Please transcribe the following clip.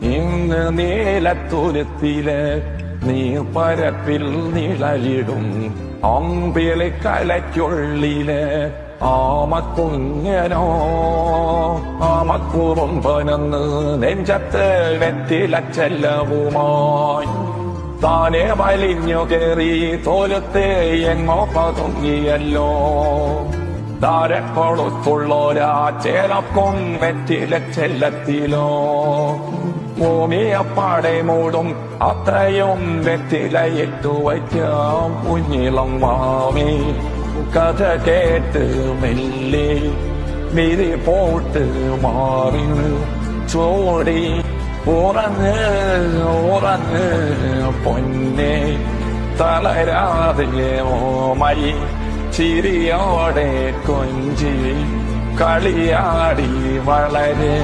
ഇന്ന് നീലത്തുരുത്തില് നീർപ്പരപ്പിൽ നിഴലിടും അമ്പിളി കലയ്ക്കുള്ളില് ആമക്കുഞ്ഞനോ ആമക്കുറുമ്പനെന്ന് നെഞ്ചത്ത് വെറ്റില ചെല്ലവുമായി താനെ വലിഞ്ഞു കയറി തോലത്തെ എങ്ങോ പതുങ്ങിയല്ലോ ധാരക്കൊളുത്തുള്ളോരാ ചേലക്കും വെറ്റില ചെല്ലത്തിലോ ഭൂമിയപ്പാടെ മൂടും അത്രയും വെറ്റിലയിട്ടു വയ്ക്കാം കുഞ്ഞിളം മാമി കഥ കേട്ട് മെല്ലെ വിരി പോട്ട് മാറി ചോടി ഉറങ്ങ് ഉറങ്ങ് പൊന്നെ തളരാതെ ഓമയി ചിരിയോടെ കൊഞ്ചി കളിയാടി വളരെ